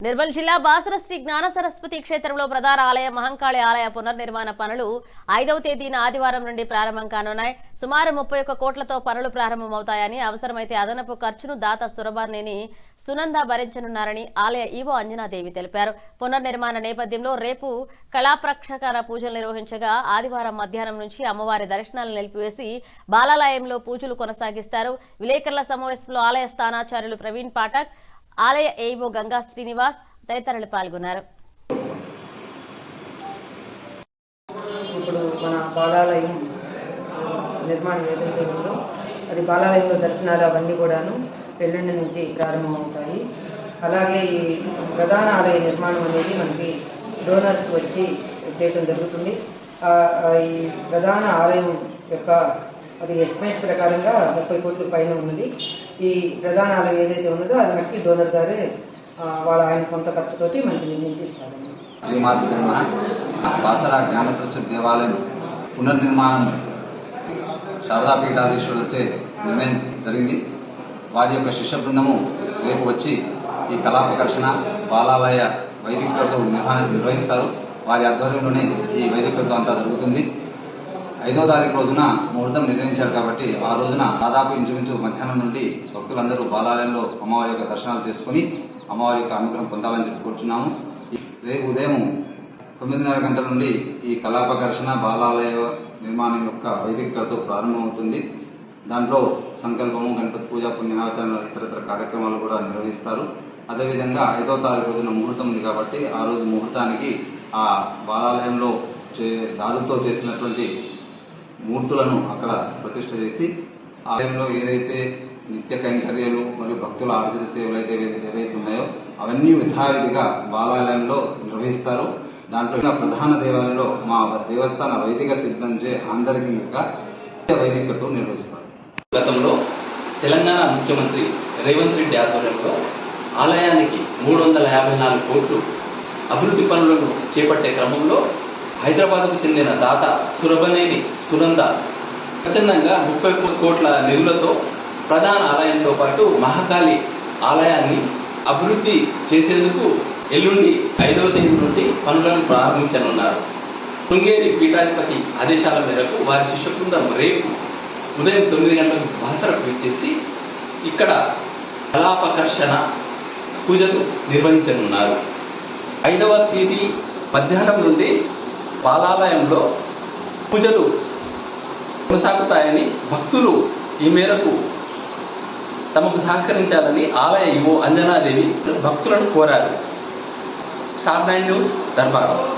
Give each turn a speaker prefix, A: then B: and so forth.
A: నిర్మల్ జిల్లా బాసర శ్రీ జ్ఞాన సరస్వతి క్షేత్రంలో ప్రధాన ఆలయ మహంకాళి ఆలయ పునర్నిర్మాణ పనులు 5వ తేదీన ఆదివారం నుండి ప్రారంభం కానున్నాయి. సుమారు 31 కోట్లతో పనులు ప్రారంభమవుతాయని, అవసరమైతే అదనపు ఖర్చును దాత సురబానేని సునంద భరించనున్నారని ఆలయ ఈవో అంజనాదేవి తెలిపారు. పునర్నిర్మాణ నేపథ్యంలో రేపు కళాప్రక్షకర పూజలు నిర్వహించగా ఆదివారం మధ్యాహ్నం నుంచి అమ్మవారి దర్శనాలను నిలిపివేసి బాలాలయంలో పూజలు కొనసాగిస్తారు. విలేకరుల సమావేశంలో ఆలయ స్థానాచార్యులు ప్రవీణ్ పాఠక్, ఆలయ ఏఈఓ గంగా శ్రీనివాస్ తదితరులు పాల్గొన్నారు.
B: ఇప్పుడు మన బాలాలయం నిర్మాణం ఏదైతే ఉందో అది బాలాలయంలో దర్శనాలు అవన్నీ కూడాను ఎల్లుండి నుంచి ప్రారంభమవుతాయి. అలాగే ఈ ప్రధాన ఆలయ నిర్మాణం అనేది మనకి డోనర్స్ వచ్చి చేయడం జరుగుతుంది. ఈ ప్రధాన ఆలయం యొక్క అది ఎస్టిమేట్ ప్రకారంగా 30 కోట్ల పైన ఉన్నది. ఈ ప్రధాన ఆలయం ఏదైతే ఉన్నదో అది మనకి డోనర్ గారే ఆయన సొంత ఖర్చుతోటి మనకి నిర్మించిస్తారు.
C: శ్రీమాత బాసర జ్ఞాన సరస్వతి దేవాలయం పునర్నిర్మాణం శారదా పీఠాధీశ్వరులచే నిర్ణయం జరిగింది. వారి యొక్క శిష్య బృందము రేపు వచ్చి ఈ కళాప్రకర్షణ బాలాలయ వైదికులతో నిర్వహిస్తారు. వారి ఆధ్వర్యంలోనే ఈ వైదికులతో అంతా జరుగుతుంది. 5వ తారీఖు రోజున ముహూర్తం నిర్ణయించారు కాబట్టి ఆ రోజున దాదాపు ఇంచుమించు మధ్యాహ్నం నుండి భక్తులందరూ బాలాలయంలో అమ్మవారి యొక్క దర్శనాలు చేసుకుని అమ్మవారి యొక్క అనుగ్రహం పొందాలని చెప్పి కూర్చున్నాము. రేపు ఉదయం 9:30 గంటల నుండి ఈ కళాప్రకర్షణ బాలాలయ నిర్మాణం యొక్క వైదికతో ప్రారంభమవుతుంది. దాంట్లో సంకల్పము, గణపతి పూజ, పుణ్యావచరణ, ఇతరత్ర కార్యక్రమాలు కూడా నిర్వహిస్తారు. అదేవిధంగా 5వ తారీఖు రోజున ముహూర్తం ఉంది కాబట్టి ఆ రోజు ముహూర్తానికి ఆ బాలాలయంలో దారుతో చేసినటువంటి మూర్తులను అక్కడ ప్రతిష్ఠ చేసి ఆలయంలో ఏదైతే నిత్య కైంకర్యాలు మరియు భక్తుల ఆర్జిత సేవలు ఏదైతే ఉన్నాయో అవన్నీ యథావిధిగా బాలాలయంలో నిర్వహిస్తారు. దాంట్లో ప్రధాన దేవాలయంలో మా దేవస్థాన వైదిక సిద్ధంచే ఆంతరికంగా వైదికతో నిర్వహిస్తారు.
D: గతంలో తెలంగాణ ముఖ్యమంత్రి రేవంత్ రెడ్డి ఆధ్వర్యంలో ఆలయానికి 354 కోట్లు అభివృద్ధి పనులను చేపట్టే క్రమంలో హైదరాబాద్కు చెందిన దాత సురబనేని సునంద స్వచ్ఛందంగా 30 కోట్ల నిధులతో ప్రధాన ఆలయంతో పాటు మహాకాళి ఆలయాన్ని అభివృద్ధి చేసేందుకు ఎల్లుండి 5వ తేదీ నుండి పనులను ప్రారంభించనున్నారు. శృంగేరి పీఠాధిపతి ఆదేశాల మేరకు వారి శిష్య బృందం రేపు ఉదయం 9 గంటలకు బాసరకు వచ్చేసి ఇక్కడ కళాపకర్షణ పూజలు నిర్వహించనున్నారు. 5వ తేదీ మధ్యాహ్నం నుండి బాలాలయంలో పూజలు కొనసాగుతాయని భక్తులు ఈ మేరకు తమకు సహకరించాలని ఆలయ ఈవో అంజనాదేవి భక్తులను కోరారు. Star 9 news Darbar.